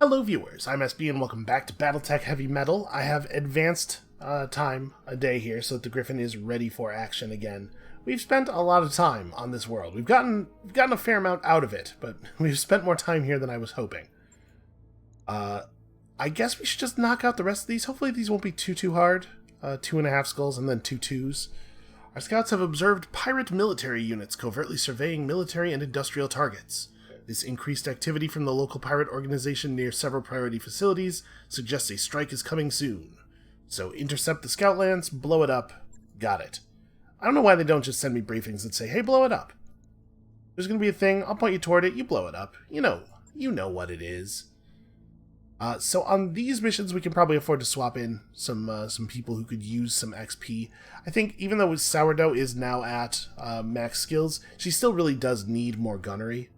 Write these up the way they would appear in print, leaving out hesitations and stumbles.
Hello viewers, I'm SB and welcome back to BattleTech Heavy Metal. I have advanced time a day here so that the Griffin is ready for action again. We've spent a lot of time on this world. We've gotten a fair amount out of it, but we've spent more time here than I was hoping. I guess we should just knock out the rest of these. Hopefully these won't be too hard. 2.5 skulls and then 2 2s. Our scouts have observed pirate military units covertly surveying military and industrial targets. This increased activity from the local pirate organization near several priority facilities suggests a strike is coming soon. So intercept the scout lance, blow it up. Got it. I don't know why they don't just send me briefings that say, hey, blow it up. There's going to be a thing, I'll point you toward it, you blow it up. You know what it is. So on these missions, we can probably afford to swap in some people who could use some XP. I think even though Sourdough is now at max skills, she still really does need more gunnery.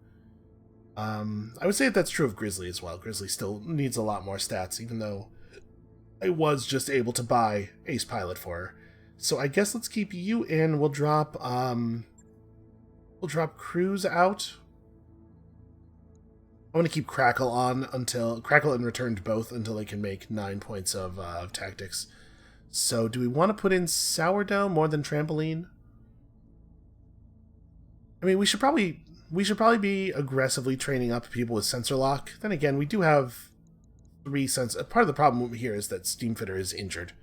I would say that's true of Grizzly as well. Grizzly still needs a lot more stats, even though I was just able to buy Ace Pilot for her. So I guess let's keep you in. We'll drop Cruise out. I'm going to keep Crackle on until Crackle and Returned both until they can make 9 points of tactics. So do we want to put in Sourdough more than Trampoline? I mean, we should probably be aggressively training up people with sensor lock. Then again, we do have 3 sensor. Part of the problem here is that Steamfitter is injured.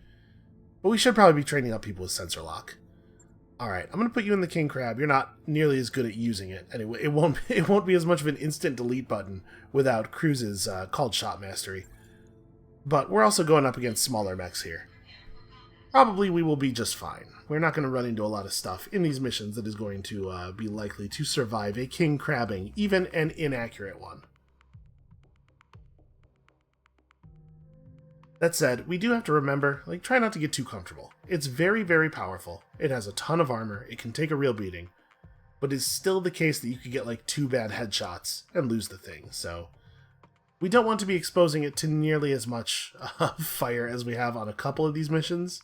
But we should probably be training up people with sensor lock. Alright, I'm going to put you in the King Crab. You're not nearly as good at using it. Anyway, it won't be as much of an instant delete button without Cruise's called shot mastery. But we're also going up against smaller mechs here. Probably we will be just fine. We're not going to run into a lot of stuff in these missions that is going to be likely to survive a king crabbing, even an inaccurate one. That said, we do have to remember, try not to get too comfortable. It's very, very powerful. It has a ton of armor. It can take a real beating. But it's still the case that you could get 2 bad headshots and lose the thing, so we don't want to be exposing it to nearly as much fire as we have on a couple of these missions.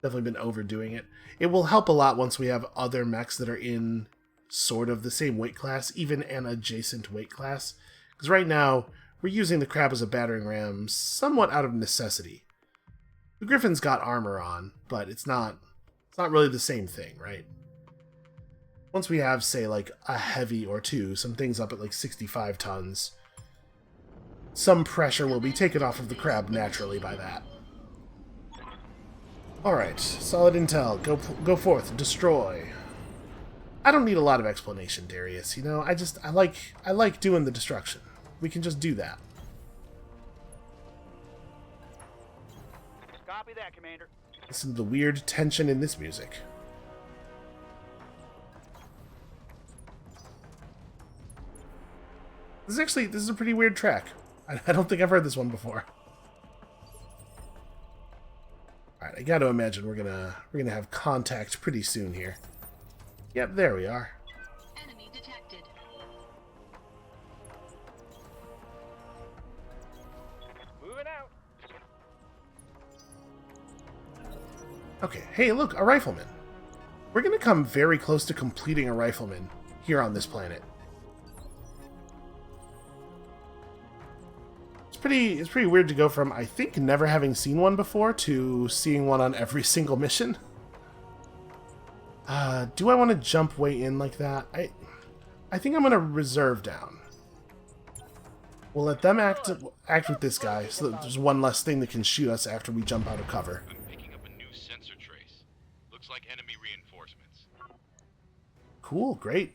Definitely been overdoing it. It will help a lot once we have other mechs that are in sort of the same weight class, even an adjacent weight class. Because right now, we're using the Crab as a battering ram somewhat out of necessity. The Griffin's got armor on, but it's not really the same thing, right? Once we have, say, a heavy or 2, some things up at 65 tons, some pressure will be taken off of the Crab naturally by that. Alright, solid intel. Go forth, destroy. I don't need a lot of explanation, Darius. I like doing the destruction. We can just do that. Copy that, Commander. Listen to the weird tension in this music. This is a pretty weird track. I don't think I've heard this one before. Alright, I gotta imagine we're gonna have contact pretty soon here. Yep, there we are. Enemy detected. Moving out. Okay, hey look, a rifleman. We're gonna come very close to completing a rifleman here on this planet. It's pretty weird to go from, I think, never having seen one before to seeing one on every single mission. Do I want to jump way in like that? I think I'm going to reserve down. We'll let them act with this guy, so that there's one less thing that can shoot us after we jump out of cover. I'm picking up a new sensor trace. Looks like enemy reinforcements. Cool, great.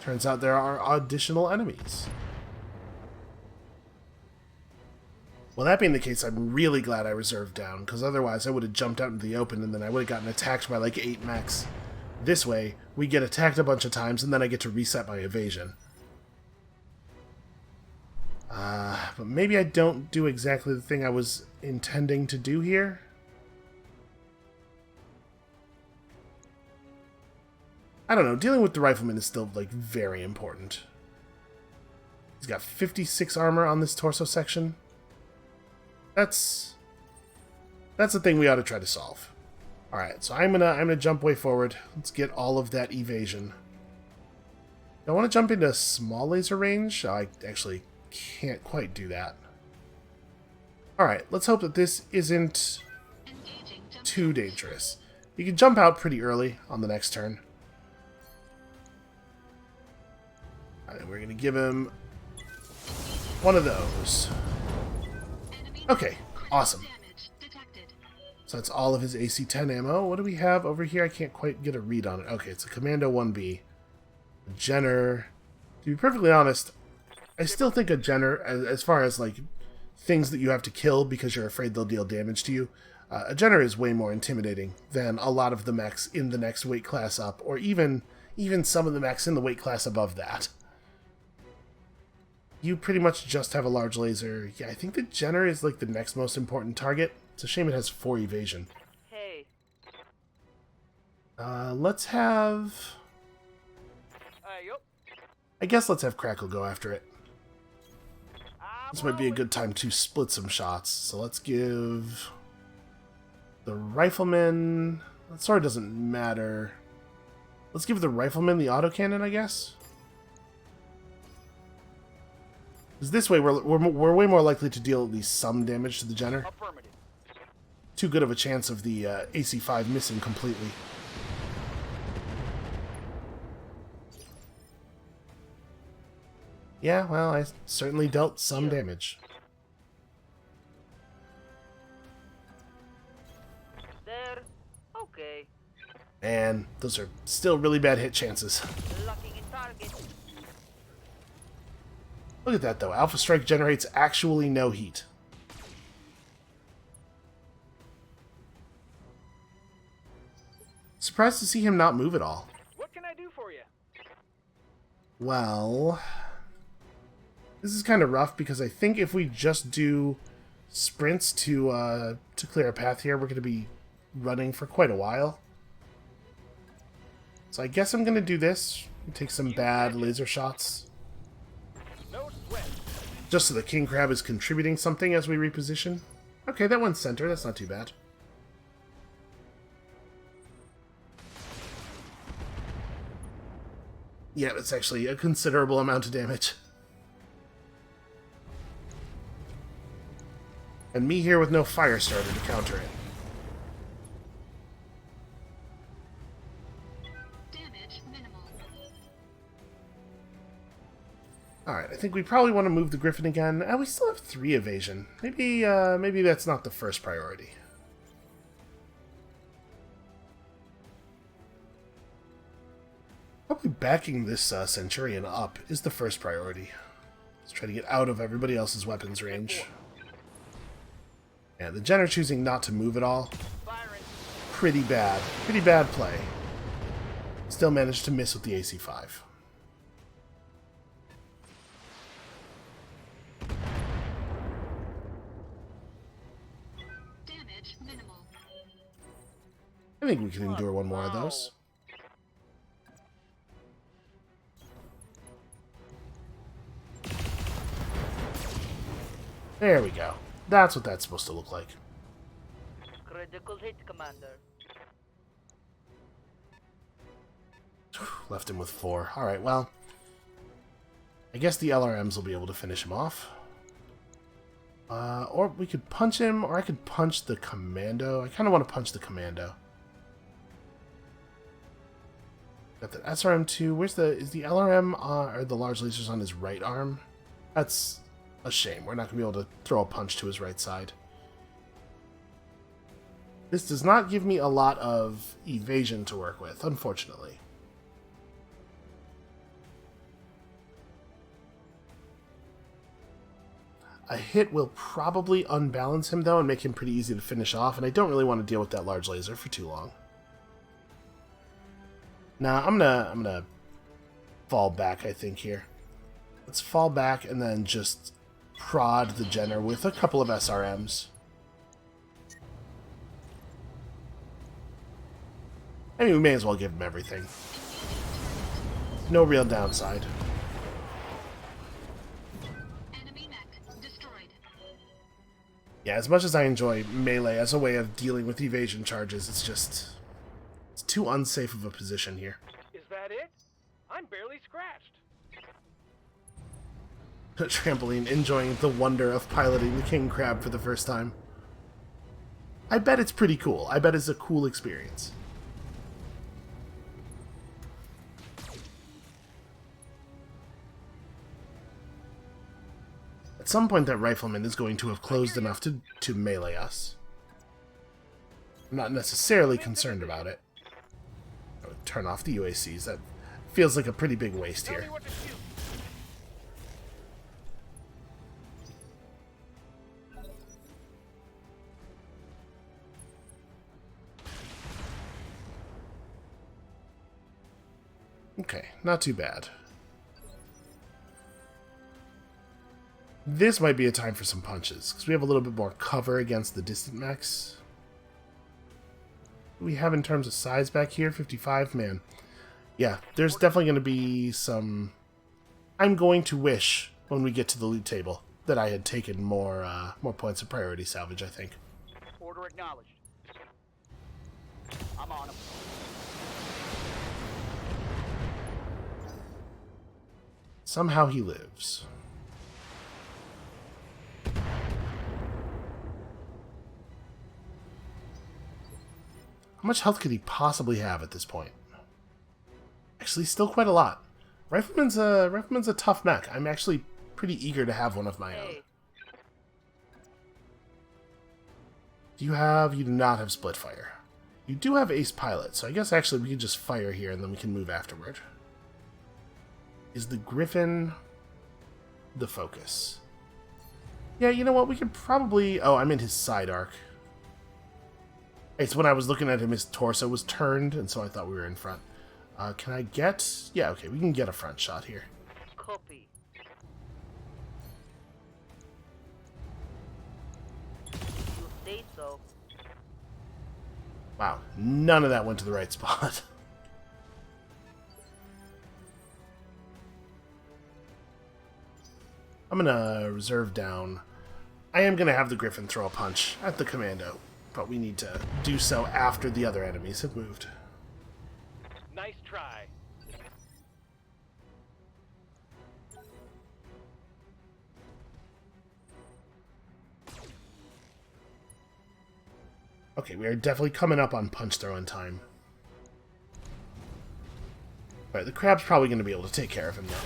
Turns out there are additional enemies. Well, that being the case, I'm really glad I reserved down, because otherwise I would have jumped out into the open and then I would have gotten attacked by 8 mechs. This way, we get attacked a bunch of times and then I get to reset my evasion. But maybe I don't do exactly the thing I was intending to do here. I don't know, dealing with the rifleman is still, very important. He's got 56 armor on this torso section. That's the thing we ought to try to solve. Alright, so I'm gonna jump way forward. Let's get all of that evasion. Do I want to jump into small laser range? Oh, I actually can't quite do that. Alright, let's hope that this isn't Engaging jump too dangerous. You can jump out pretty early on the next turn. Alright, we're going to give him one of those. enemy Okay, awesome. damage detected. So that's all of his AC-10 ammo. What do we have over here? I can't quite get a read on it. Okay, it's a Commando 1B. A Jenner. To be perfectly honest, I still think a Jenner, as far as like things that you have to kill because you're afraid they'll deal damage to you, a Jenner is way more intimidating than a lot of the mechs in the next weight class up, or even some of the mechs in the weight class above that. You pretty much just have a large laser. Yeah, I think the Jenner is like the next most important target. It's a shame it has 4 evasion. Hey. Let's have... Yup. I guess let's have Crackle go after it. I'm This might be a rolling. good time to split some shots. So let's give the Rifleman... That sort of doesn't matter. Let's give the Rifleman the autocannon, I guess? Because this way we're way more likely to deal at least some damage to the Jenner. Affirmative. Too good of a chance of the AC-5 missing completely. Yeah, well, I certainly dealt some damage. There. Okay. And those are still really bad hit chances. Locking in target. Look at that, though. Alpha Strike generates actually no heat. Surprised to see him not move at all. What can I do for you? Well, this is kind of rough because I think if we just do sprints to clear a path here, we're going to be running for quite a while. So I guess I'm going to do this. Take some bad laser shots. No sweat. Just so the King Crab is contributing something as we reposition. Okay, that one's center. That's not too bad. Yeah, it's actually a considerable amount of damage. And me here with no fire starter to counter it. Damage minimal. Alright, I think we probably want to move the Griffin again. We still have 3 evasion. Maybe that's not the first priority. Probably backing this Centurion up is the first priority. Let's try to get out of everybody else's weapons range. Yeah, the Jenner choosing not to move at all. Firing. Pretty bad. Pretty bad play. Still managed to miss with the AC-5. Damage minimal. I think we can endure one more of those. There we go. That's what that's supposed to look like. Critical hit, Commander. Left him with 4. Alright, well. I guess the LRMs will be able to finish him off. Or we could punch him, or I could punch the Commando. I kind of want to punch the Commando. Got the SRM2. Is the LRM or the large lasers on his right arm? That's a shame. We're not going to be able to throw a punch to his right side. This does not give me a lot of evasion to work with, unfortunately. A hit will probably unbalance him, though, and make him pretty easy to finish off, and I don't really want to deal with that large laser for too long. Nah, I'm gonna fall back, I think, here. Let's fall back and then just prod the Jenner with a couple of SRMs. I mean, we may as well give him everything. No real downside. Enemy mech destroyed. Yeah, as much as I enjoy melee as a way of dealing with evasion charges, it's too unsafe of a position here. Is that it? I'm barely scratched. Trampoline enjoying the wonder of piloting the king crab for the first time. I bet it's pretty cool. I bet it's a cool experience. At some point that rifleman is going to have closed enough to melee us. I'm not necessarily concerned about it. I would turn off the UACs. That feels like a pretty big waste Tell here. me what to shoot. Okay, not too bad. This might be a time for some punches, because we have a little bit more cover against the distant mechs. What do we have in terms of size back here? 55? Man. Yeah, there's definitely going to be some... I'm going to wish, when we get to the loot table, that I had taken more points of priority salvage, I think. Order acknowledged. I'm on him. Somehow he lives. How much health could he possibly have at this point? Actually, still quite a lot. Rifleman's a tough mech. I'm actually pretty eager to have one of my own. Hey, You do not have split fire. You do have ace pilot, so I guess actually we could just fire here and then we can move afterward. Is the Griffin the focus? Yeah, you know what? We could probably... Oh, I'm in his side arc. It's when I was looking at him, his torso was turned, and so I thought we were in front. Can I get... Yeah, okay, we can get a front shot here. copy. You say so. Wow, none of that went to the right spot. I'm gonna reserve down. I am gonna have the Griffin throw a punch at the commando, but we need to do so after the other enemies have moved. Nice try. Okay, we are definitely coming up on punch throwing time. Alright, the crab's probably going to be able to take care of him now.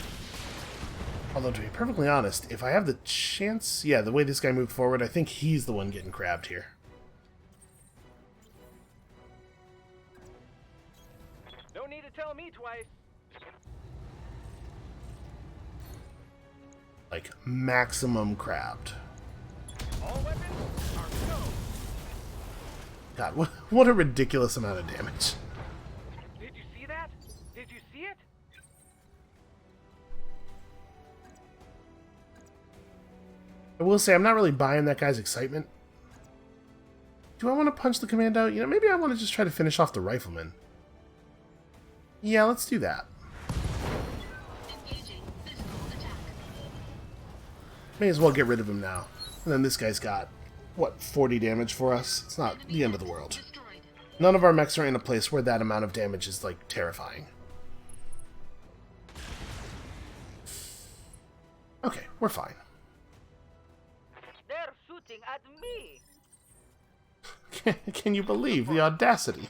Although, to be perfectly honest, if I have the chance... Yeah, the way this guy moved forward, I think he's the one getting crabbed here. No need to tell me twice. Like, maximum crabbed. All weapons are go. God, what a ridiculous amount of damage. Did you see that? Did you see it? I will say, I'm not really buying that guy's excitement. Do I want to punch the commando? You know, maybe I want to just try to finish off the rifleman. Yeah, let's do that. Engaging physical attack. May as well get rid of him now. And then this guy's got, what, 40 damage for us? It's not the end of the world. Destroyed. None of our mechs are in a place where that amount of damage is, like, terrifying. Okay, we're fine. They're shooting at me. Can you believe the audacity?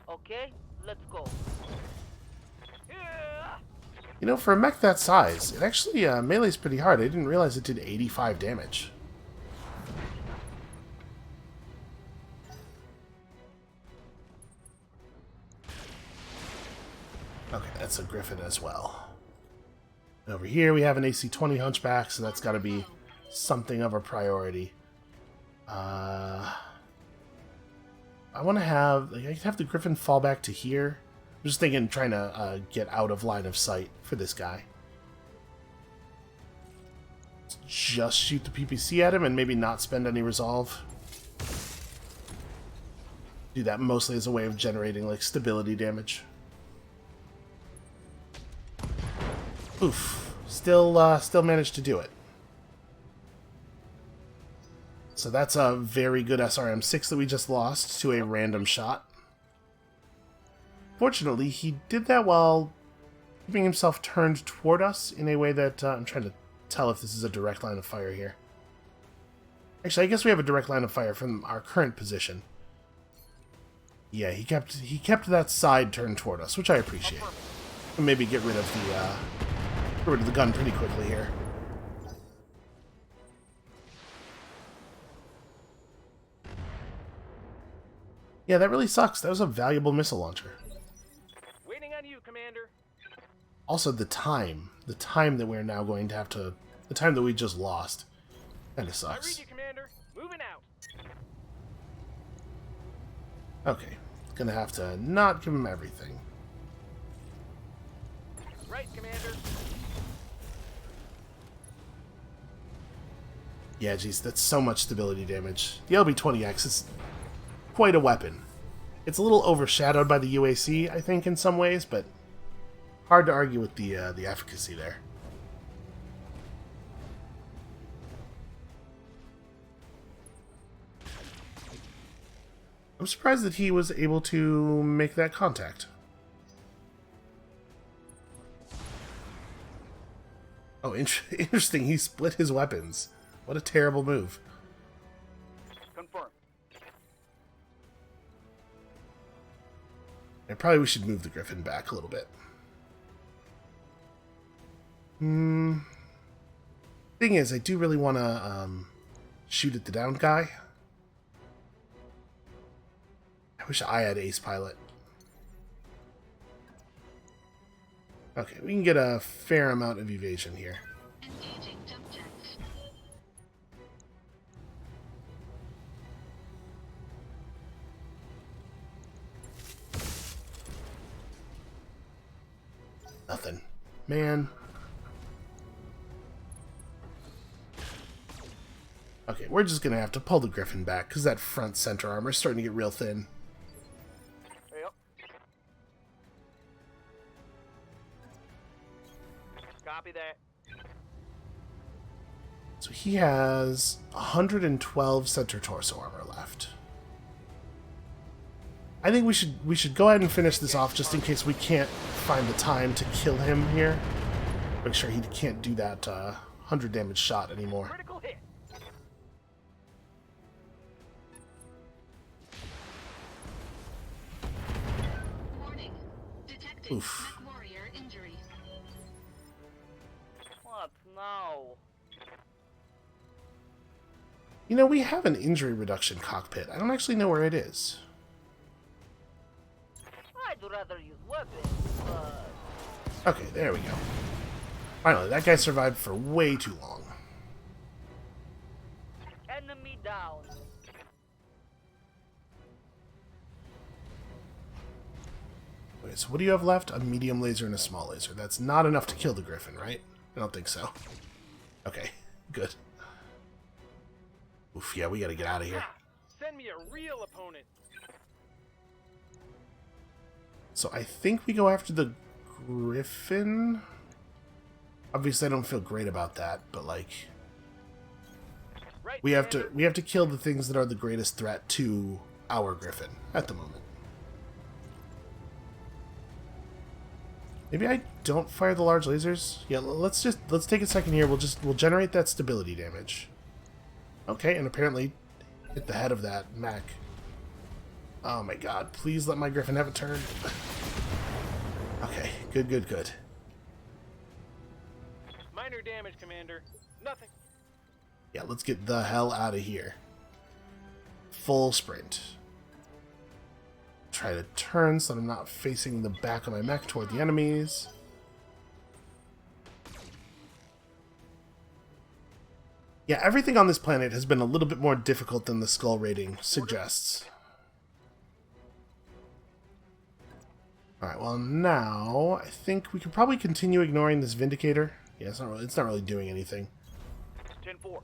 Okay, let's go. Yeah. You know, for a mech that size, it actually, melee's pretty hard. I didn't realize it did 85 damage. Okay, that's a Griffin as well. And over here we have an AC-20 Hunchback, so that's got to be something of a priority. I want to have... Like, I could have the Griffin fall back to here. I'm just thinking, trying to get out of line of sight for this guy. Just shoot the PPC at him and maybe not spend any resolve. Do that mostly as a way of generating, like, stability damage. Oof. Still managed to do it. So that's a very good SRM-6 that we just lost to a random shot. Fortunately, he did that while keeping himself turned toward us in a way that I'm trying to tell if this is a direct line of fire here. Actually, I guess we have a direct line of fire from our current position. Yeah, he kept that side turned toward us, which I appreciate. And maybe get rid of the gun pretty quickly here. Yeah, that really sucks. That was a valuable missile launcher. Waiting on you, Commander. Also, the time that we're now going to have to, the time that we just lost, kind of I sucks. read you, Commander. Moving out. Okay, gonna have to not give him everything. Right, Commander. Yeah, geez, that's so much stability damage. The LB-20X is quite a weapon. It's a little overshadowed by the UAC, I think, in some ways, but hard to argue with the efficacy there. I'm surprised that he was able to make that contact. Oh, interesting. He split his weapons. What a terrible move. Confirm. And probably we should move the Griffin back a little bit. Thing is, I do really want to shoot at the down guy. I wish I had Ace Pilot. Okay, we can get a fair amount of evasion here. Engaging jump jets. Nothing. Man. Okay, we're just gonna have to pull the Griffin back, because that front center armor is starting to get real thin. Yep. Copy that. So he has 112 center torso armor left. I think we should go ahead and finish this off just in case we can't find the time to kill him here. Make sure he can't do that 100 damage shot anymore. Critical hit. Warning. Detected Oof. mech warrior injury. What now? You know, we have an injury reduction cockpit. I don't actually know where it is. I'd rather use weapons, but... Okay, there we go. Finally, that guy survived for way too long. Enemy down. Okay, so what do you have left? A medium laser and a small laser. That's not enough to kill the Griffin, right? I don't think so. Okay, good. Oof, yeah, we gotta get out of here. Ah, send me a real opponent. So I think we go after the Griffin. Obviously, I don't feel great about that, but like, Right, we have Commander. to kill the things that are the greatest threat to our Griffin at the moment. Maybe I don't fire the large lasers. Yeah, let's take a second here. We'll generate that stability damage. Okay, and apparently hit the head of that mech. Oh my god, please let my Griffin have a turn. Okay, good. Minor damage, Commander. Nothing. Yeah, let's get the hell out of here. Full sprint. Try to turn so that I'm not facing the back of my mech toward the enemies. Yeah, everything on this planet has been a little bit more difficult than the skull rating suggests. Alright, well now, I think we could probably continue ignoring this Vindicator. Yeah, it's not really doing anything. 10-4.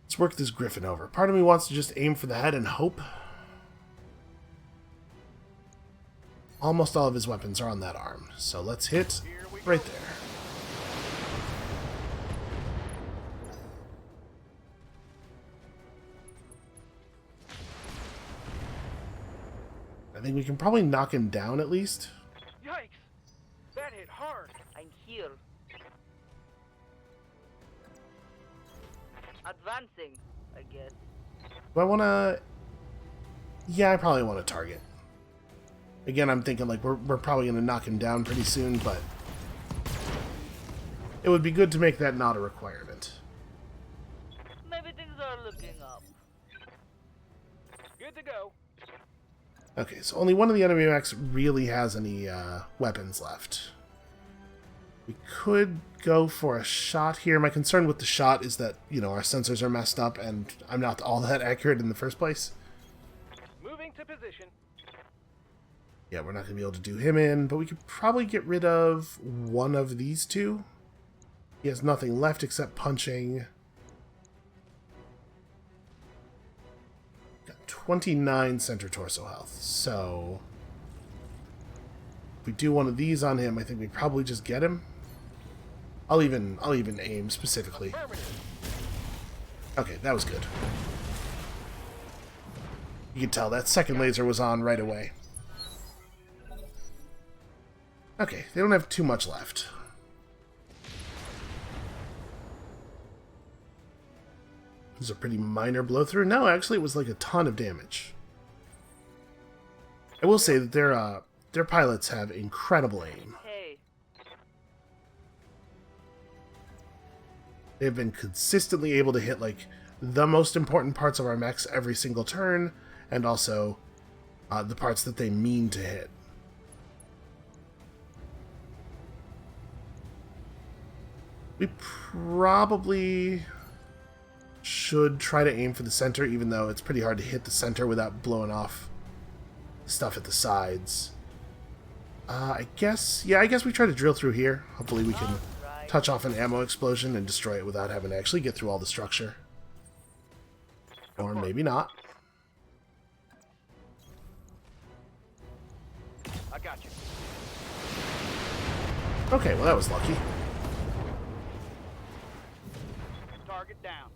Let's work this Griffin over. Part of me wants to just aim for the head and hope. Almost all of his weapons are on that arm, so let's hit right there. I think we can probably knock him down at least. Yikes! That hit hard. I'm here. Advancing, I guess. Do I want to... Yeah, I probably want to target. Again, I'm thinking like we're probably going to knock him down pretty soon, but it would be good to make that not a requirement. Maybe things are looking up. Good to go. Okay, so only one of the enemy mechs really has any weapons left. We could go for a shot here. My concern with the shot is that, you know, our sensors are messed up and I'm not all that accurate in the first place. Moving to position. Yeah, we're not going to be able to do him in, but we could probably get rid of one of these two. He has nothing left except punching. Got 29 center torso health, so if we do one of these on him, I think we probably just get him. I'll even aim specifically. Affirmative. Okay, that was good. You can tell that second laser was on right away. Okay, they don't have too much left. This is a pretty minor blow through. No, actually, it was like a ton of damage. I will say that their pilots have incredible aim. Hey, They've been consistently able to hit like the most important parts of our mechs every single turn, and also the parts that they mean to hit. We probably should try to aim for the center, even though it's pretty hard to hit the center without blowing off stuff at the sides. I guess we try to drill through here. Hopefully we can right. touch off an ammo explosion and destroy it without having to actually get through all the structure. Or maybe not. I got you. Okay, well that was lucky. Target down.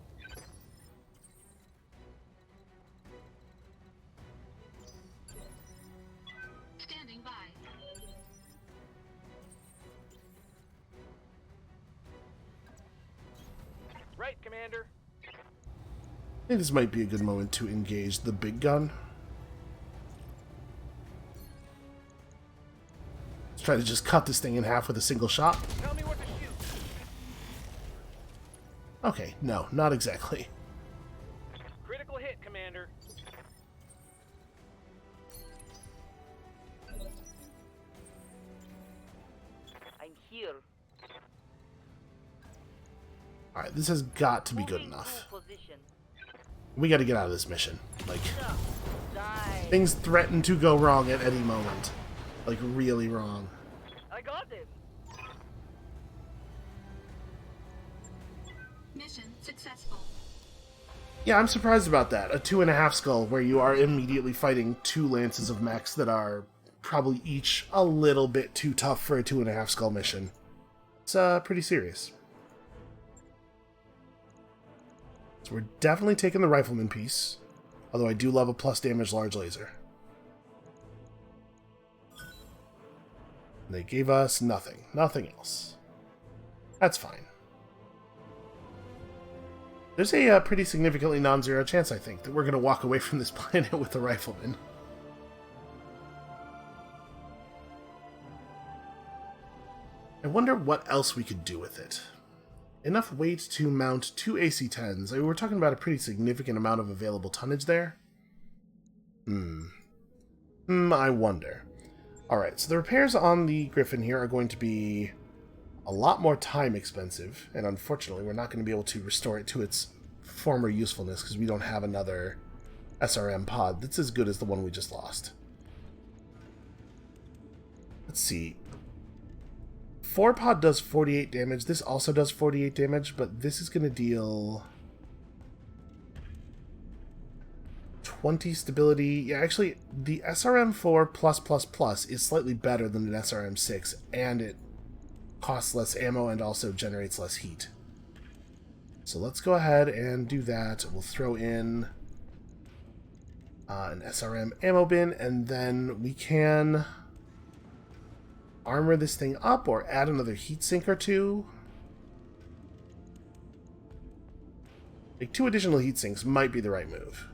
Standing by. Right, Commander. I think this might be a good moment to engage the big gun. Let's try to just cut this thing in half with a single shot. Tell me what to shoot. Okay, no, not exactly. Critical hit, Commander. I'm here. Alright, this has got to be good Moving enough. to position. We gotta get out of this mission. Like, Die. things threaten to go wrong at any moment. Like, really wrong. I got him. Mission successful. Yeah, I'm surprised about that. A 2.5 skull where you are immediately fighting two lances of mechs that are probably each a little bit too tough for a 2.5 skull mission. It's pretty serious. So we're definitely taking the rifleman piece, although I do love a plus damage large laser. They gave us nothing. Nothing else. That's fine. There's a pretty significantly non-zero chance, I think, that we're going to walk away from this planet with the rifleman. I wonder what else we could do with it. Enough weight to mount 2 AC-10s. I mean, we're talking about a pretty significant amount of available tonnage there. I wonder. Alright, so the repairs on the Griffin here are going to be a lot more time expensive, and unfortunately we're not going to be able to restore it to its former usefulness because we don't have another SRM pod that's as good as the one we just lost. Let's see. 4 pod does 48 damage. This also does 48 damage, but this is going to deal 20 stability. Yeah, actually, the SRM4+++ is slightly better than an SRM6, and it costs less ammo and also generates less heat. So let's go ahead and do that. We'll throw in an SRM ammo bin, and then we can armor this thing up or add another heatsink or two. Like 2 additional heatsinks might be the right move.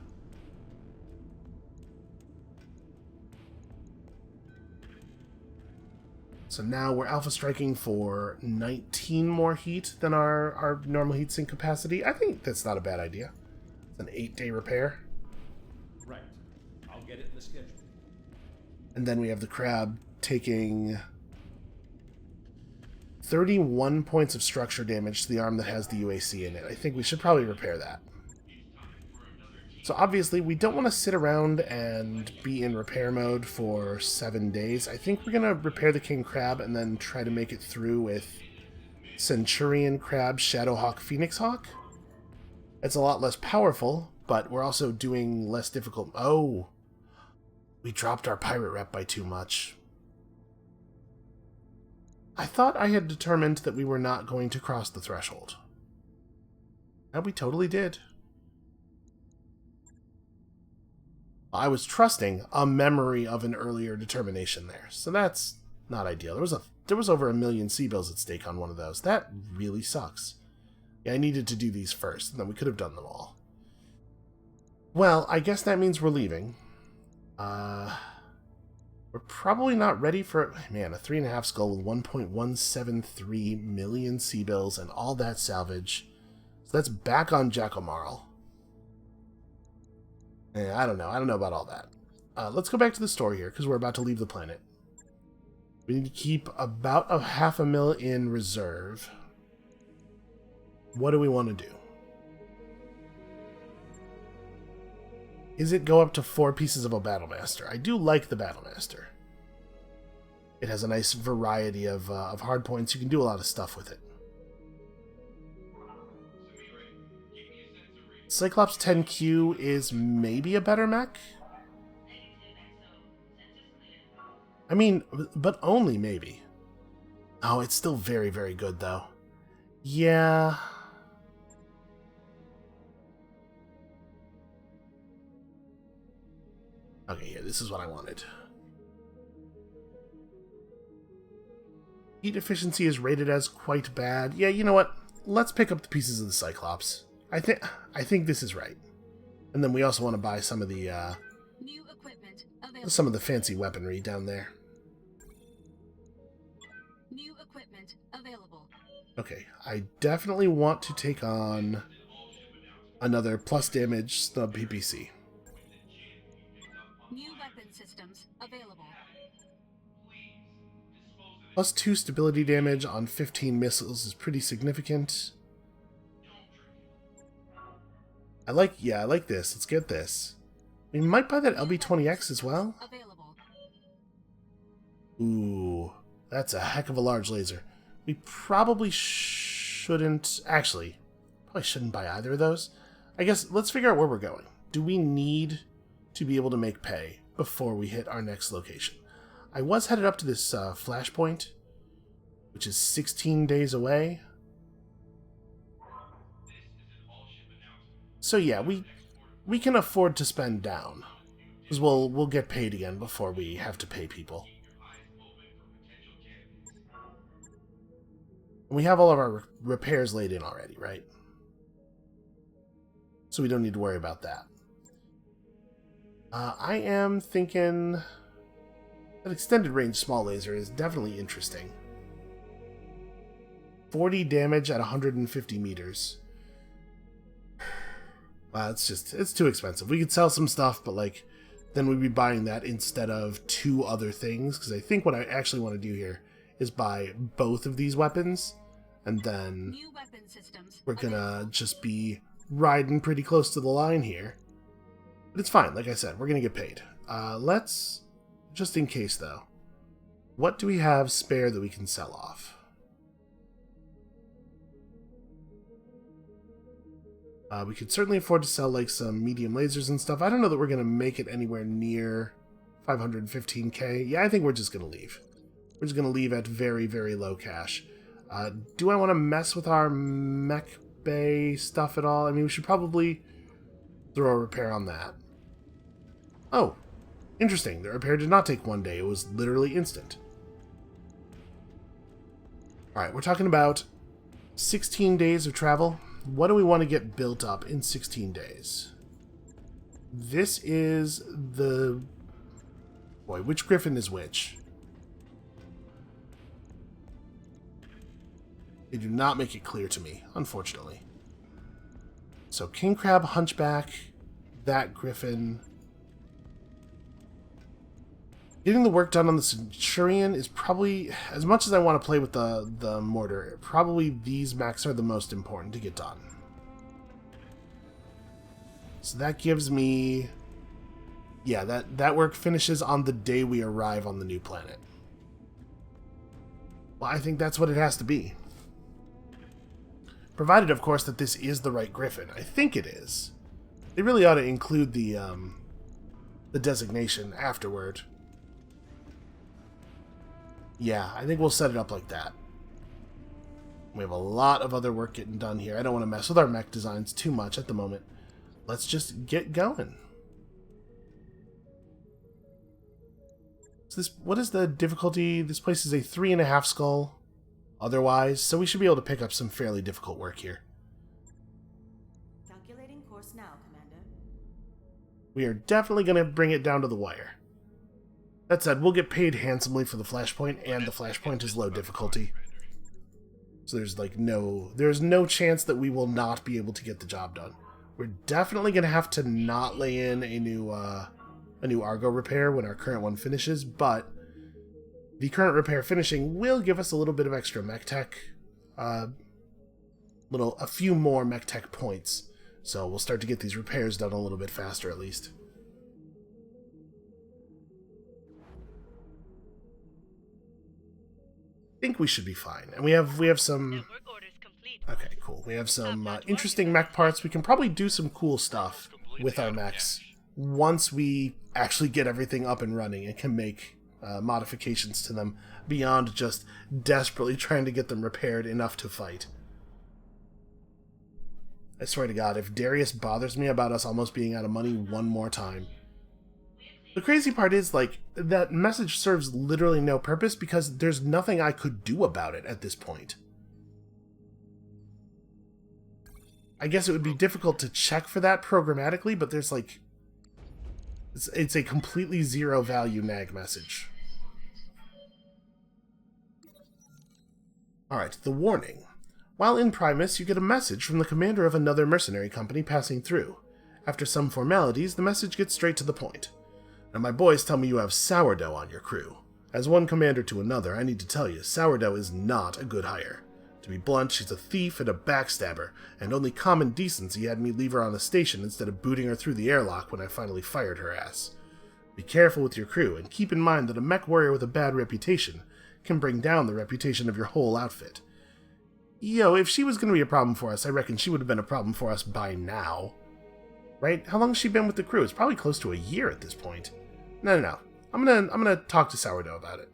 So now we're alpha striking for 19 more heat than our normal heatsink capacity. I think that's not a bad idea. It's an 8-day repair. Right. I'll get it in the schedule. And then we have the crab taking 31 points of structure damage to the arm that has the UAC in it. I think we should probably repair that. So obviously we don't want to sit around and be in repair mode for 7 days. I think we're going to repair the King Crab and then try to make it through with Centurion Crab, Shadowhawk, Phoenix Hawk. It's a lot less powerful, but we're also doing less difficult... Oh! We dropped our pirate rep by too much. I thought I had determined that we were not going to cross the threshold. And we totally did. I was trusting a memory of an earlier determination there, so that's not ideal. There was over 1 million C-bills at stake on one of those. That really sucks. Yeah, I needed to do these first, and then we could have done them all. Well, I guess that means we're leaving. We're probably not ready for... Man, a 3.5 skull with 1.173 million C-bills and all that salvage. So that's back on Jackomarl. Yeah, I don't know. I don't know about all that. Let's go back to the store here, because we're about to leave the planet. We need to keep about 500,000 in reserve. What do we want to do? Is it go up to 4 pieces of a Battlemaster? I do like the Battlemaster. It has a nice variety of hard points. You can do a lot of stuff with it. Cyclops 10Q is maybe a better mech? I mean, but only maybe. Oh, it's still very, very good, though. Yeah. Okay, yeah, this is what I wanted. Heat efficiency is rated as quite bad. Yeah, you know what? Let's pick up the pieces of the Cyclops. I think this is right. And then we also want to buy some of the New equipment available. some of the fancy weaponry down there. New equipment available. Okay, I definitely want to take on another plus damage snub PPC. New weapon systems available. Plus 2 stability damage on 15 missiles is pretty significant. I like this. Let's get this. We might buy that LB-20X as well. Available. Ooh, that's a heck of a large laser. We probably shouldn't... Actually, probably shouldn't buy either of those. I guess let's figure out where we're going. Do we need to be able to make pay before we hit our next location? I was headed up to this flashpoint, which is 16 days away. So yeah, we can afford to spend down, because we'll get paid again before we have to pay people. We have all of our repairs laid in already, right? So we don't need to worry about that. I am thinking that extended range small laser is definitely interesting. 40 damage at 150 meters. Wow, it's too expensive. We could sell some stuff, but like, then we'd be buying that instead of 2 other things, because I think what I actually want to do here is buy both of these weapons, and then New weapon systems we're gonna just be riding pretty close to the line here. But it's fine, like I said, we're gonna get paid. Let's, just in case though, what do we have spare that we can sell off? We could certainly afford to sell like some medium lasers and stuff. I don't know that we're going to make it anywhere near 515k. Yeah, I think we're just going to leave. We're just going to leave at very, very low cash. Do I want to mess with our mech bay stuff at all? I mean, we should probably throw a repair on that. Oh, interesting. The repair did not take 1 day. It was literally instant. Alright, we're talking about 16 days of travel. What do we want to get built up in 16 days? This is the... Boy, which griffin is which? They do not make it clear to me, unfortunately. So, King Crab, Hunchback, that griffin. Getting the work done on the Centurion is probably, as much as I want to play with the mortar, probably these mechs are the most important to get done. So that gives me... Yeah, that work finishes on the day we arrive on the new planet. Well, I think that's what it has to be. Provided, of course, that this is the right griffin. I think it is. They really ought to include the designation afterward. Yeah, I think we'll set it up like that. We have a lot of other work getting done here. I don't want to mess with our mech designs too much at the moment. Let's just get going. So what is the difficulty? This place is a 3.5 skull otherwise, so we should be able to pick up some fairly difficult work here. Calculating course now, Commander. We are definitely going to bring it down to the wire. That said, we'll get paid handsomely for the flashpoint, and the flashpoint is low difficulty. So there's no chance that we will not be able to get the job done. We're definitely going to have to not lay in a new Argo repair when our current one finishes, but the current repair finishing will give us a little bit of extra mech tech, a few more mech tech points. So we'll start to get these repairs done a little bit faster at least. I think we should be fine. And we have some... Okay, cool. We have some interesting mech parts. We can probably do some cool stuff with our mechs once we actually get everything up and running and can make modifications to them beyond just desperately trying to get them repaired enough to fight. I swear to God, if Darius bothers me about us almost being out of money one more time. The crazy part is, like, that message serves literally no purpose because there's nothing I could do about it at this point. I guess it would be difficult to check for that programmatically, but there's, like... It's a completely zero value nag message. Alright, the warning. While in Primus, you get a message from the commander of another mercenary company passing through. After some formalities, the message gets straight to the point. Now, my boys tell me you have Sourdough on your crew. As one commander to another, I need to tell you, Sourdough is not a good hire. To be blunt, she's a thief and a backstabber, and only common decency had me leave her on a station instead of booting her through the airlock when I finally fired her ass. Be careful with your crew, and keep in mind that a mech warrior with a bad reputation can bring down the reputation of your whole outfit. Yo, if she was going to be a problem for us, I reckon she would have been a problem for us by now. Right? How long has she been with the crew? It's probably close to a year at this point. No. I'm gonna talk to Sourdough about it.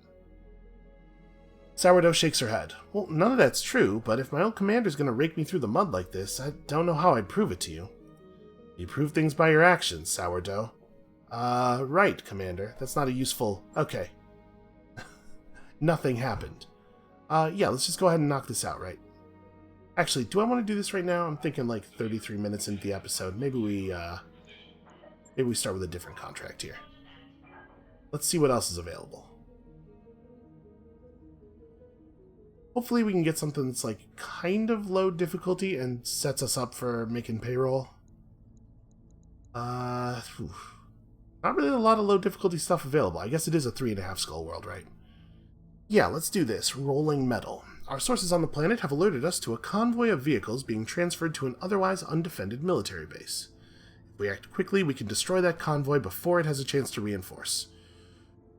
Sourdough shakes her head. Well, none of that's true, but if my old commander's gonna rake me through the mud like this, I don't know how I'd prove it to you. You prove things by your actions, Sourdough. Right, Commander. That's not a useful... Okay. Nothing happened. Yeah, let's just go ahead and knock this out, right? Actually, do I want to do this right now? I'm thinking like 33 minutes into the episode. Maybe we start with a different contract here. Let's see what else is available. Hopefully we can get something that's like kind of low difficulty and sets us up for making payroll. Not really a lot of low difficulty stuff available. I guess it is a 3.5 skull world, right? Yeah, let's do this. Rolling metal. Our sources on the planet have alerted us to a convoy of vehicles being transferred to an otherwise undefended military base. If we act quickly, we can destroy that convoy before it has a chance to reinforce.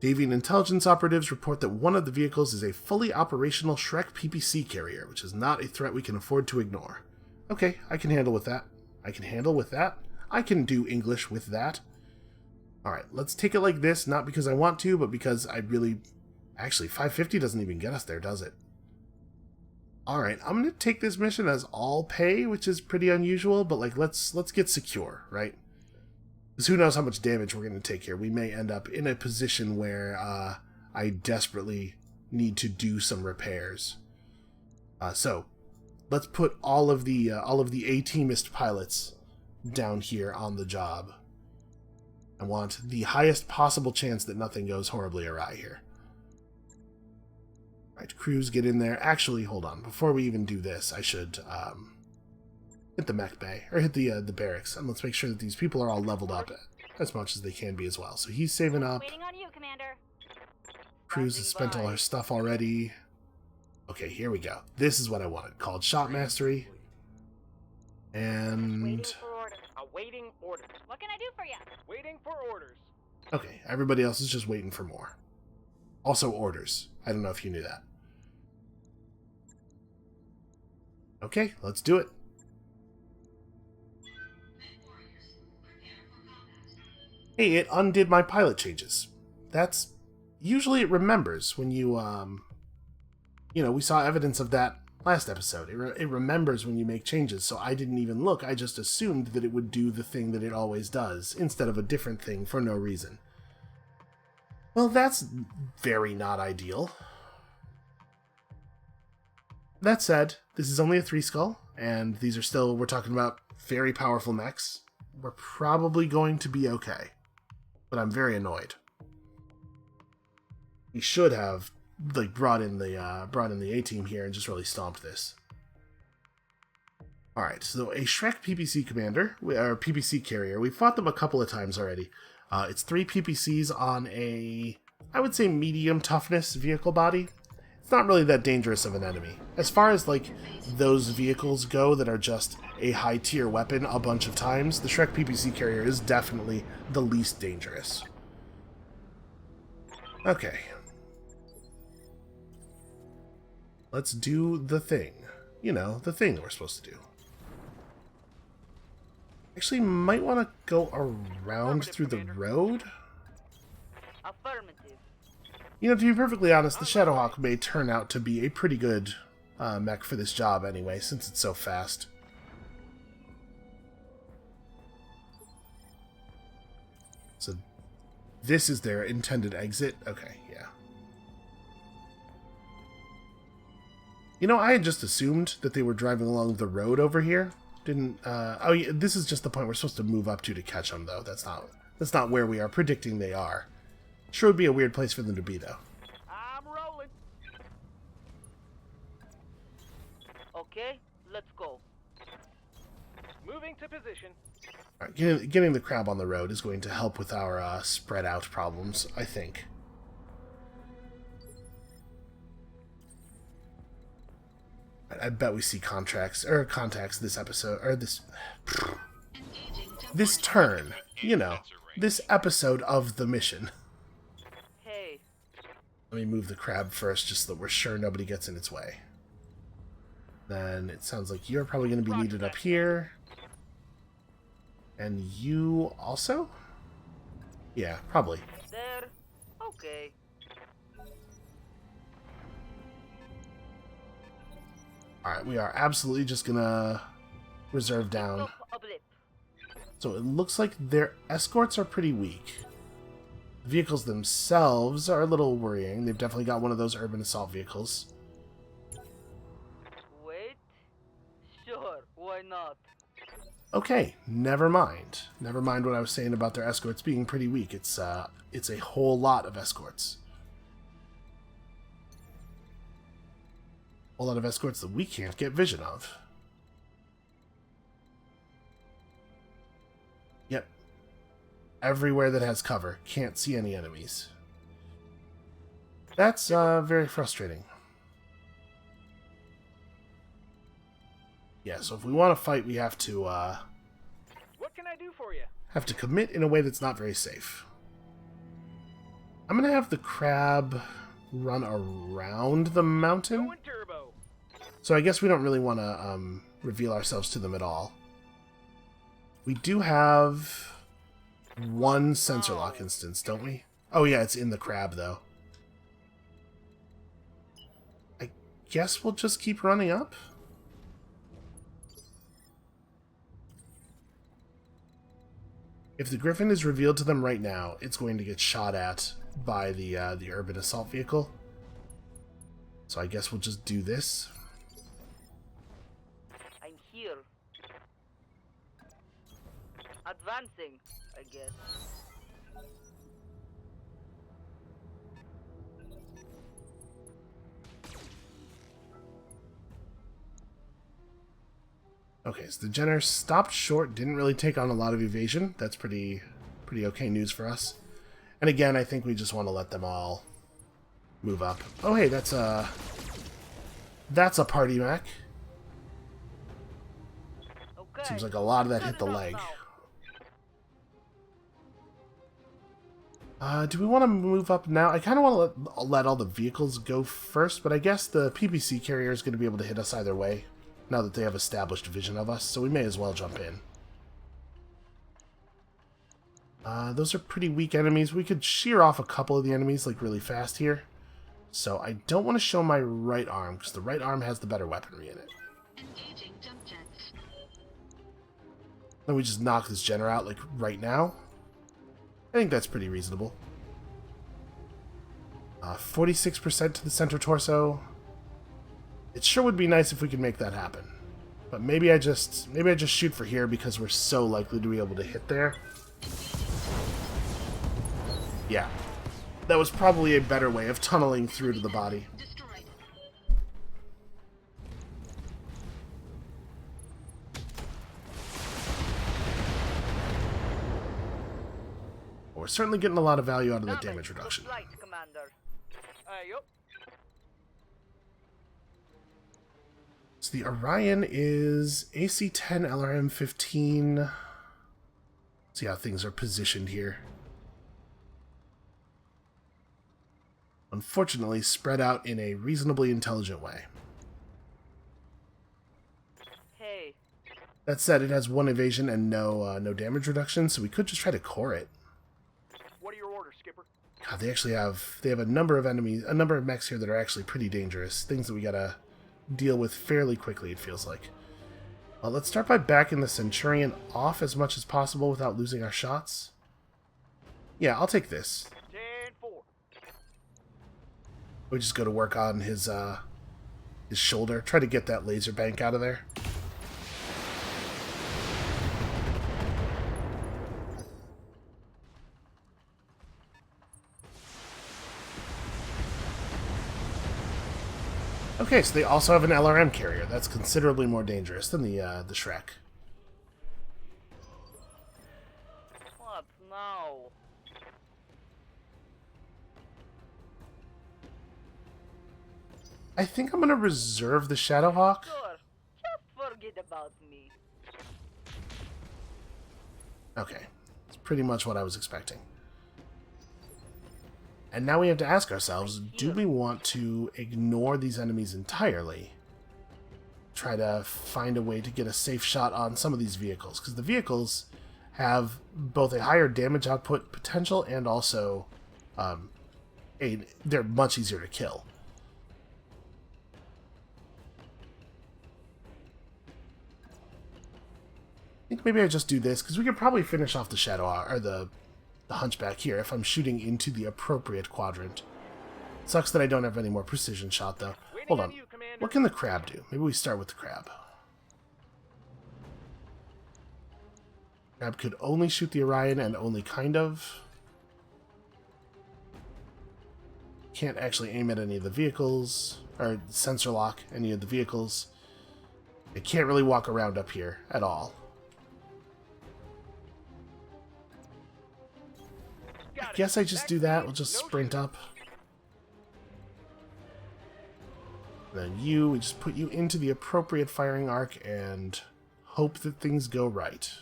Davian intelligence operatives report that one of the vehicles is a fully operational Shrek PPC carrier, which is not a threat we can afford to ignore. Okay, I can handle with that. I can do English with that. Alright, let's take it like this, not because I want to, but because I really... Actually, 550 doesn't even get us there, does it? Alright, I'm going to take this mission as all pay, which is pretty unusual, but like let's get secure, right? Because who knows how much damage we're going to take here. We may end up in a position where I desperately need to do some repairs. So let's put all of the A-teamist pilots down here on the job. I want the highest possible chance that nothing goes horribly awry here. Right, crews, get in there. Actually, hold on. Before we even do this, I should hit the mech bay, or hit the barracks, and let's make sure that these people are all leveled up as much as they can be as well. So he's saving up. Waiting on you, Commander. Crews has spent all her stuff already. Okay, here we go. This is what I wanted, called Shot Mastery. And... Waiting for orders. Awaiting orders. What can I do for you? Waiting for orders. okay, everybody else is just waiting for more. Also orders. I don't know if you knew that. Okay, let's do it. Hey, it undid my pilot changes. That's... Usually it remembers when you, we saw evidence of that last episode. It remembers when you make changes, so I didn't even look. I just assumed that it would do the thing that it always does, instead of a different thing for no reason. Well, that's very not ideal. That said, this is only a 3-skull, and these are still, we're talking about very powerful mechs. We're probably going to be okay. But I'm very annoyed. We should have brought in the A-team here and just really stomped this. Alright, so a Shrek PPC commander, or PPC carrier, we've fought them a couple of times already. It's 3 PPCs on a, I would say, medium toughness vehicle body. It's not really that dangerous of an enemy. As far as, those vehicles go that are just a high-tier weapon a bunch of times, the Shrek PPC carrier is definitely the least dangerous. Okay. Let's do the thing. The thing that we're supposed to do. Actually, might want to go around through the road. Affirmative. To be perfectly honest, the Shadowhawk may turn out to be a pretty good mech for this job anyway, since it's so fast. So, this is their intended exit? Okay, yeah. I had just assumed that they were driving along the road over here. Oh yeah, this is just the point we're supposed to move up to catch them, though. That's not where we are predicting they are. Sure would be a weird place for them to be, though. I'm rolling. Okay, let's go. Moving to position. All right, getting the crab on the road is going to help with our spread out problems, I think. I bet we see contacts this episode, or this turn, this episode of the mission. Hey. Let me move the crab first, just so that we're sure nobody gets in its way. Then it sounds like you're probably going to be needed up here. And you also? Yeah, probably. There. Okay. Alright, we are absolutely just gonna reserve down. Up a blip. So it looks like their escorts are pretty weak. The vehicles themselves are a little worrying. They've definitely got one of those urban assault vehicles. Wait. Sure, why not? Okay, never mind. Never mind what I was saying about their escorts being pretty weak. It's a whole lot of escorts. A whole lot of escorts that we can't get vision of. Yep. Everywhere that has cover. Can't see any enemies. That's very frustrating. Yeah, so if we want to fight, we have to What can I do for you? have to commit in a way that's not very safe. I'm gonna have the crab run around the mountain. Going turbo. So I guess we don't really want to reveal ourselves to them at all. We do have one sensor lock instance, don't we? Oh yeah, it's in the crab, though. I guess we'll just keep running up. If the Griffin is revealed to them right now, it's going to get shot at by the urban assault vehicle. So I guess we'll just do this. prancing, I guess. Okay, so the Jenner stopped short, didn't really take on a lot of evasion. That's pretty okay news for us. And again, I think we just want to let them all move up. Oh, hey, that's a party mech. Okay. Seems like a lot of that hit the Set it up leg. now. Do we want to move up now? I kind of want to let all the vehicles go first, but I guess the PPC carrier is going to be able to hit us either way, now that they have established vision of us, so we may as well jump in. Those are pretty weak enemies. We could shear off a couple of the enemies, like, really fast here. So I don't want to show my right arm, because the right arm has the better weaponry in it. Engaging jump jets. Then we just knock this Jenner out, like, right now. I think that's pretty reasonable. 46% to the center torso. It sure would be nice if we could make that happen. But maybe I just shoot for here because we're so likely to be able to hit there. Yeah. That was probably a better way of tunneling through to the body. Destroyed. We're certainly getting a lot of value out of the Damage damage to reduction. flight, Commander. Yup. So the Orion is AC-10 LRM-15. See how things are positioned here. Unfortunately, spread out in a reasonably intelligent way. Hey, That said, it has 1 evasion and no damage reduction, so we could just try to core it. What are your orders, Skipper? God, they have a number of enemies, a number of mechs here that are actually pretty dangerous. Things that we gotta deal with fairly quickly, it feels like. Well, let's start by backing the Centurion off as much as possible without losing our shots. Yeah, I'll take this. 10-4. We just go to work on his shoulder. Try to get that laser bank out of there. Okay, so they also have an LRM carrier. That's considerably more dangerous than the Shrek. what now? I think I'm going to reserve the Shadowhawk. Sure, just forget about me. Okay, it's pretty much what I was expecting. And now we have to ask ourselves, do we want to ignore these enemies entirely? Try to find a way to get a safe shot on some of these vehicles, because the vehicles have both a higher damage output potential and also they're much easier to kill. I think maybe I just do this, because we could probably finish off the Shadow, or the Hunchback here if I'm shooting into the appropriate quadrant. Sucks that I don't have any more precision shot, though. Hold on. You, Commander. What can the crab do? Maybe we start with the crab. Crab could only shoot the Orion and only kind of. Can't actually aim at any of the vehicles, or sensor lock any of the vehicles. It can't really walk around up here at all. Got it. Guess I just do that. We'll just No sprint up. Then we just put you into the appropriate firing arc and hope that things go right.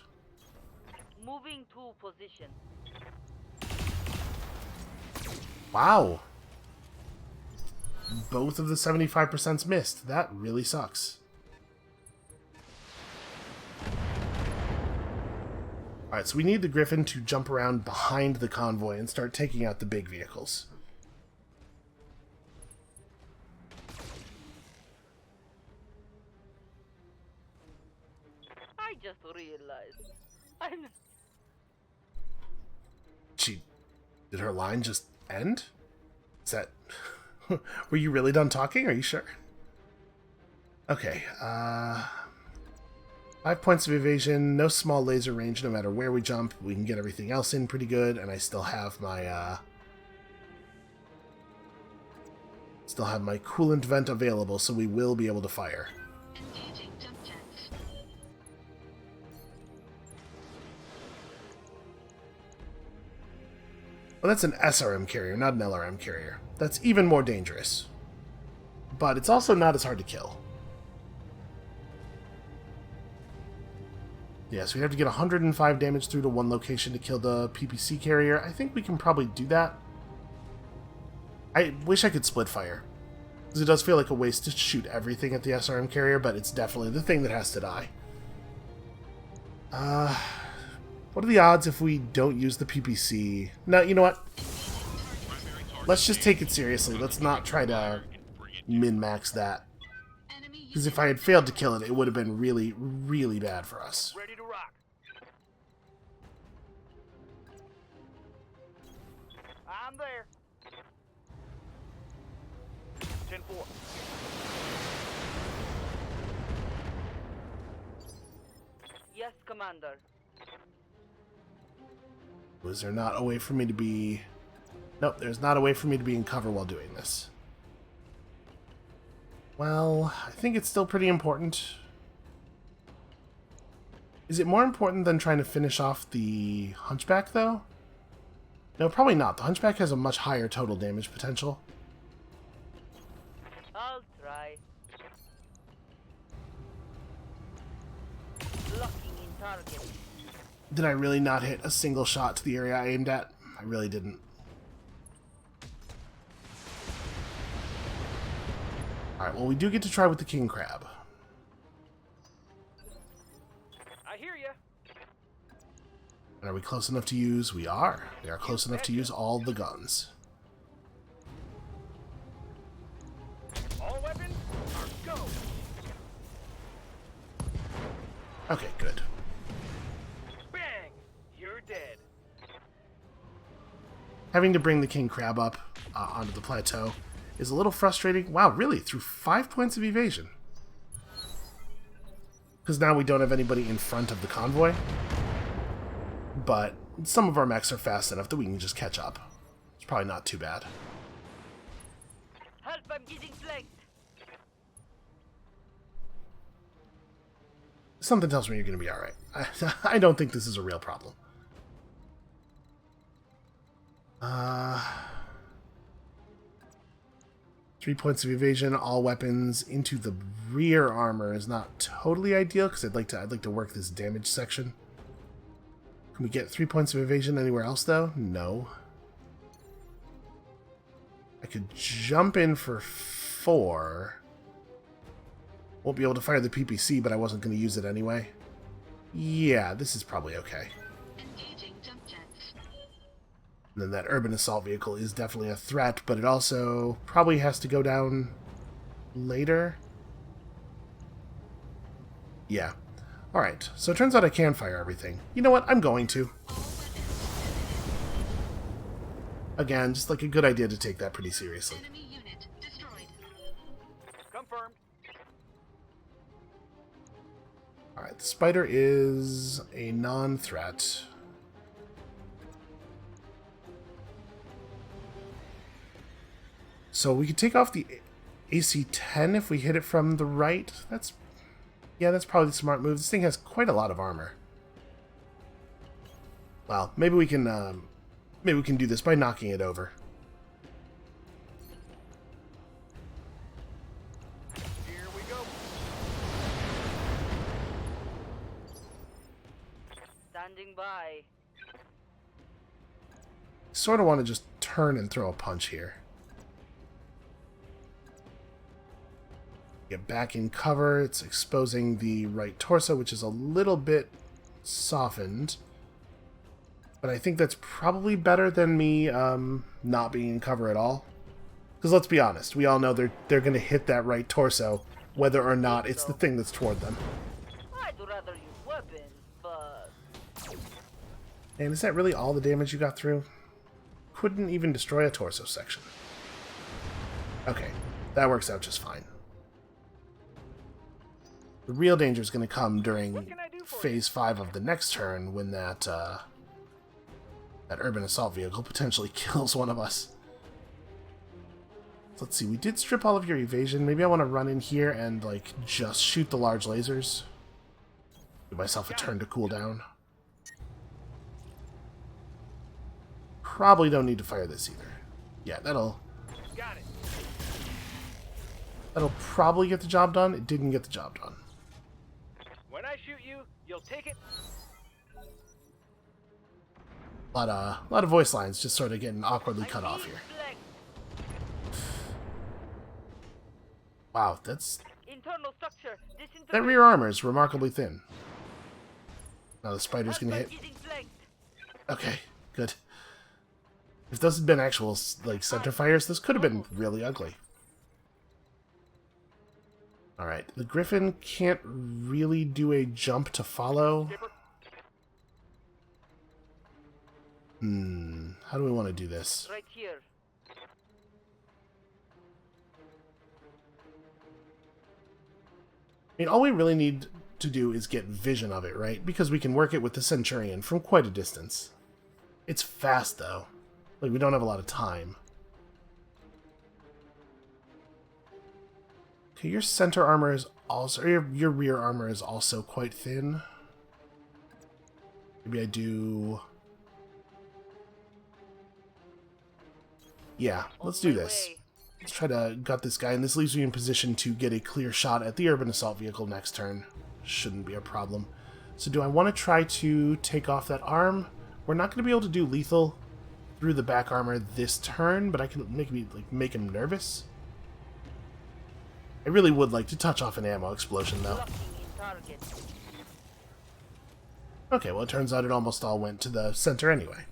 Moving to position. Wow. Both of the 75%'s missed. That really sucks. Alright, so we need the Griffin to jump around behind the convoy and start taking out the big vehicles. I just realized I'm Did her line just end? Is that... Were you really done talking? Are you sure? Okay, 5 points of evasion, no small laser range no matter where we jump. We can get everything else in pretty good, and I still have my coolant vent available, so we will be able to fire. Engaging jump jets. Well, that's an SRM carrier, not an LRM carrier. That's even more dangerous. But it's also not as hard to kill. Yeah, so we have to get 105 damage through to one location to kill the PPC carrier. I think we can probably do that. I wish I could split fire, because it does feel like a waste to shoot everything at the SRM carrier, but it's definitely the thing that has to die. What are the odds if we don't use the PPC? No, you know what? Let's just take it seriously. Let's not try to min-max that. Enemy Because if I had failed to kill it, it would have been really, really bad for us. Ready to rock. I'm there. 10-4. Yes, Commander. Was there not a way for me to be... Nope, there's not a way for me to be in cover while doing this. Well, I think it's still pretty important. Is it more important than trying to finish off the Hunchback, though? No, probably not. The Hunchback has a much higher total damage potential. I'll try. Locking in target. Did I really not hit a single shot to the area I aimed at? I really didn't. Alright, well, we do get to try with the King Crab. I hear ya. And are we close enough to use? We are. We are close enough to use all the guns. All weapons are go. Okay, good. Bang! You're dead. Having to bring the King Crab up onto the plateau is a little frustrating. Wow, really? Through 5 points of evasion? Because now we don't have anybody in front of the convoy. But some of our mechs are fast enough that we can just catch up. It's probably not too bad. Help, I'm getting flanked. Something tells me you're going to be alright. I don't think this is a real problem. 3 points of evasion, all weapons into the rear armor is not totally ideal because I'd like to work this damage section. Can we get 3 points of evasion anywhere else though? No. I could jump in for 4. Won't be able to fire the PPC, but I wasn't going to use it anyway. Yeah, this is probably okay. engaging jump jets. And then that urban assault vehicle is definitely a threat, but it also probably has to go down later. Yeah. Alright, so it turns out I can fire everything. You know what? I'm going to. Again, just like a good idea to take that pretty seriously. Enemy unit destroyed. Confirmed. Alright, the spider is a non-threat. So we could take off the AC-10 if we hit it from the right. That's probably the smart move. This thing has quite a lot of armor. Well, maybe we can do this by knocking it over. Here we go. Standing by. Sort of want to just turn and throw a punch here. Get back in cover. It's exposing the right torso, which is a little bit softened. But I think that's probably better than me not being in cover at all. Because let's be honest, we all know they're going to hit that right torso, whether or not it's the thing that's toward them. I'd rather use weapons, but... And is that really all the damage you got through? Couldn't even destroy a torso section. Okay, that works out just fine. The real danger is going to come during What can I do for Phase 5 of the next turn when that urban assault vehicle potentially kills one of us. So let's see, we did strip all of your evasion. Maybe I want to run in here and, like, just shoot the large lasers. Give myself a turn to cool down. Probably don't need to fire this either. Yeah, that'll Got it. probably get the job done. It didn't get the job done. When I shoot you, you'll take it. A lot of voice lines just sort of getting awkwardly cut off here. Flex. Wow, that's... Internal structure. That rear armor is remarkably thin. Now the spider's gonna hit. Getting flanked. Okay, good. If those had been actual, like, center fires, this could have been really ugly. Alright, the Griffin can't really do a jump to follow. Skipper. How do we want to do this? Right here. I mean, all we really need to do is get vision of it, right? Because we can work it with the Centurion from quite a distance. It's fast, though. Like, we don't have a lot of time. Okay, your center armor is also... Or your rear armor is also quite thin. Maybe I do... Yeah, let's do this. Let's try to gut this guy, and this leaves me in position to get a clear shot at the urban assault vehicle next turn. Shouldn't be a problem. So do I want to try to take off that arm? We're not going to be able to do lethal through the back armor this turn, but I can make him nervous. I really would like to touch off an ammo explosion, though. Locking in target. Okay, well, it turns out it almost all went to the center anyway.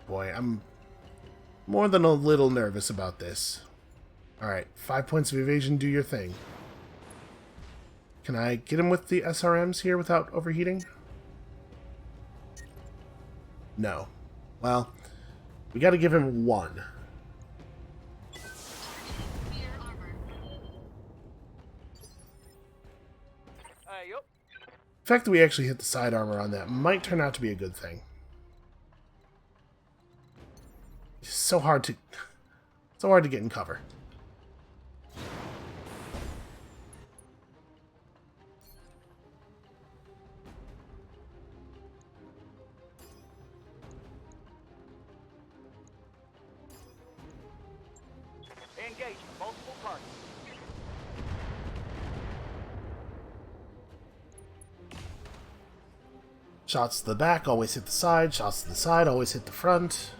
Boy, I'm more than a little nervous about this. Alright, 5 points of evasion, do your thing. Can I get him with the SRMs here without overheating? No. Well, we gotta give him one. Rear armor. Yup. The fact that we actually hit the side armor on that might turn out to be a good thing. It's so hard to get in cover. Engage multiple targets. Shots to the back always hit the side. Shots to the side always hit the front.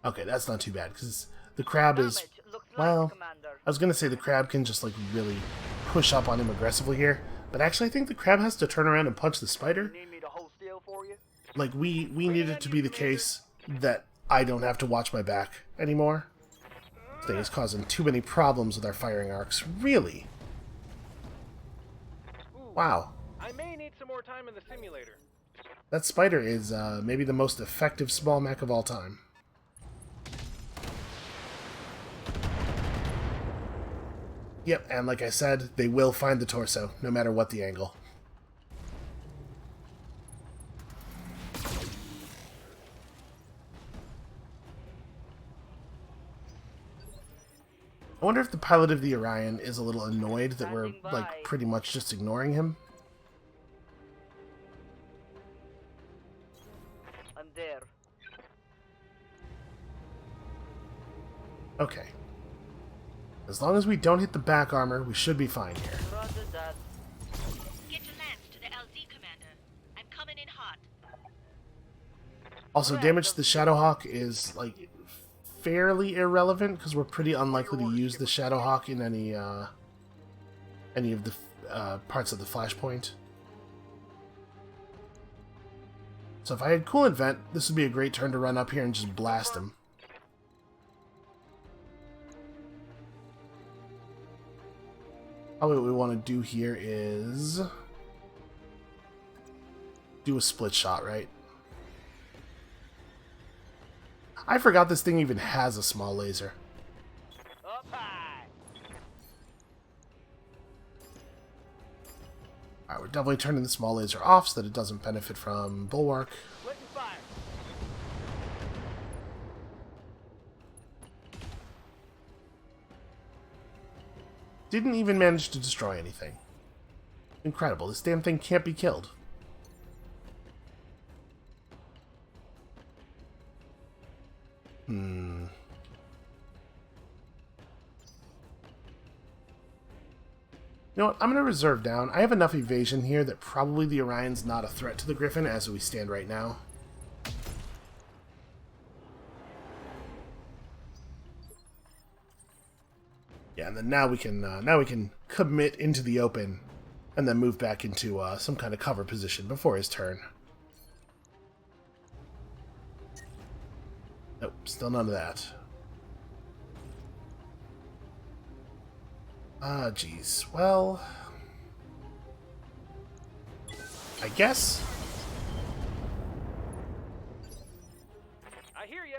Okay, that's not too bad, because the crab is... Damage looks Well, light, Commander. I was going to say the crab can just, like, really push up on him aggressively here. But actually, I think the crab has to turn around and punch the spider. Need me to hold still for you? Like, we need it to be the case that I don't have to watch my back anymore. This thing is causing too many problems with our firing arcs. Really? Ooh, Wow. I may need some more time in the simulator. That spider is maybe the most effective small mech of all time. Yep, and like I said, they will find the torso, no matter what the angle. I wonder if the pilot of the Orion is a little annoyed that we're, like, pretty much just ignoring him. I'm there. Okay. As long as we don't hit the back armor, we should be fine here. Roger that. Get your lance to the LZ, Commander. I'm coming in hot. Also, damage to the Shadowhawk is, like, fairly irrelevant, because we're pretty unlikely to use the Shadowhawk in any of the parts of the Flashpoint. So if I had Coolant Vent, this would be a great turn to run up here and just blast him. Probably what we want to do here is... do a split shot, right? I forgot this thing even has a small laser. Up high. Alright, we're definitely turning the small laser off so that it doesn't benefit from bulwark. Splitting fire. Didn't even manage to destroy anything. Incredible. This damn thing can't be killed. You know what? I'm going to reserve down. I have enough evasion here that probably the Orion's not a threat to the Griffin as we stand right now. Yeah, and then now we can commit into the open and then move back into some kind of cover position before his turn. Nope, still none of that. Ah, geez. Well, I guess. I hear ya.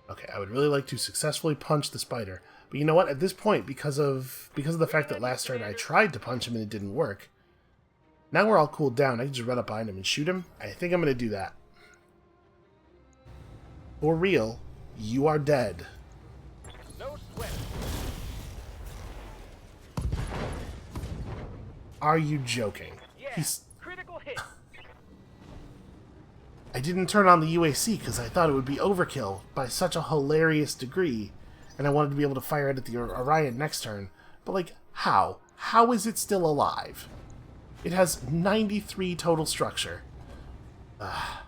Okay, I would really like to successfully punch the spider. But you know what? At this point, because of the fact that last turn I tried to punch him and it didn't work, now we're all cooled down. I can just run up behind him and shoot him. I think I'm going to do that. For real, you are dead. No sweat. Are you joking? Yeah. Critical hit. I didn't turn on the UAC because I thought it would be overkill by such a hilarious degree, and I wanted to be able to fire it at the Orion next turn. But, like, how? How is it still alive? It has 93 total structure. At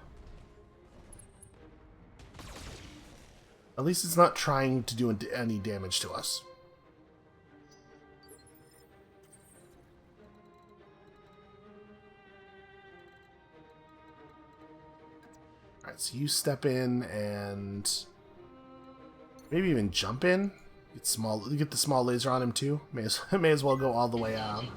least it's not trying to do any damage to us. Alright, so you step in and maybe even jump in. Get the small laser on him too. May as well go all the way on.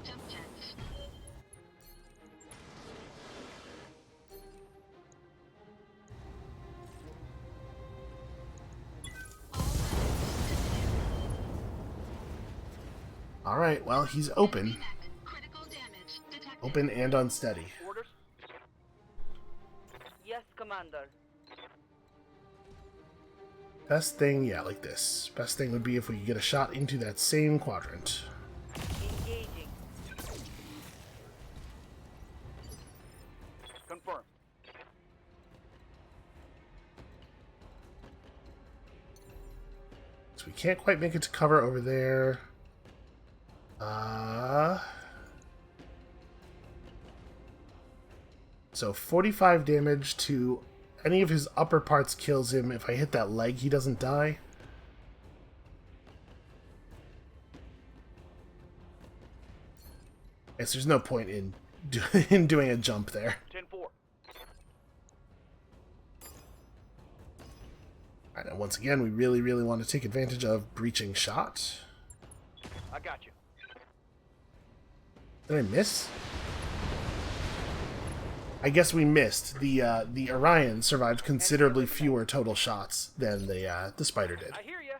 Alright, well, he's open. Open and unsteady. Orders. Yes, Commander. Best thing, yeah, like this. Best thing would be if we could get a shot into that same quadrant. Engaging. Confirm. So we can't quite make it to cover over there. So 45 damage to any of his upper parts kills him. If I hit that leg, he doesn't die. Guess there's no point in doing a jump there. 10-4. Alright, now once again, we really want to take advantage of breaching shot. I got you. Did I miss? I guess we missed. The Orion survived considerably fewer total shots than the spider did. I hear ya.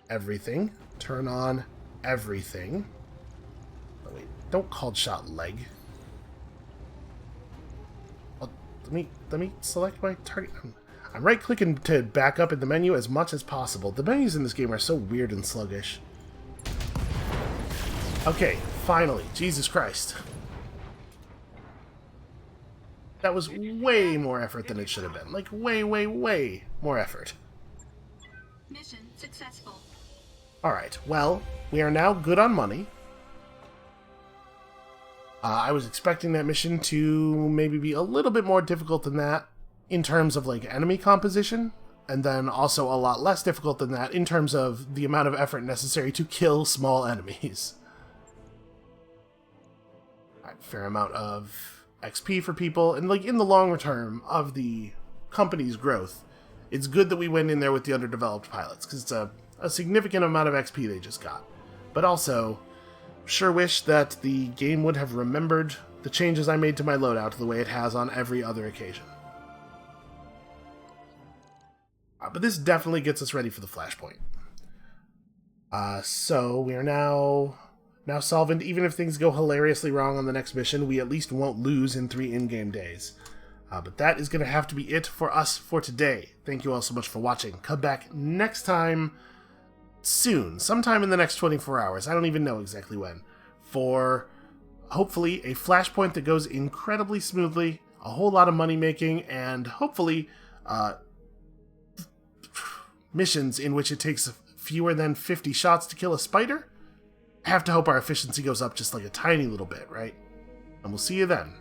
Everything. Turn on everything. Oh, wait, don't called shot leg. Well, let me select my target. I'm right clicking to back up in the menu as much as possible. The menus in this game are so weird and sluggish. Okay, finally. Jesus Christ. That was way more effort than it should have been. Like, way more effort. Mission successful. Alright, well, we are now good on money. I was expecting that mission to maybe be a little bit more difficult than that in terms of, like, enemy composition, and then also a lot less difficult than that in terms of the amount of effort necessary to kill small enemies. Alright, fair amount of XP for people, and, like, in the longer term of the company's growth, it's good that we went in there with the underdeveloped pilots, because it's a significant amount of XP they just got. But also, sure wish that the game would have remembered the changes I made to my loadout the way it has on every other occasion. But this definitely gets us ready for the flashpoint. So we are now solvent. Even if things go hilariously wrong on the next mission, we at least won't lose in 3 in-game days. But that is going to have to be it for us for today. Thank you all so much for watching. Come back next time soon, sometime in the next 24 hours. I don't even know exactly when. For hopefully a flashpoint that goes incredibly smoothly, a whole lot of money making, and hopefully missions in which it takes fewer than 50 shots to kill a spider. I have to hope our efficiency goes up just like a tiny little bit, right? And we'll see you then.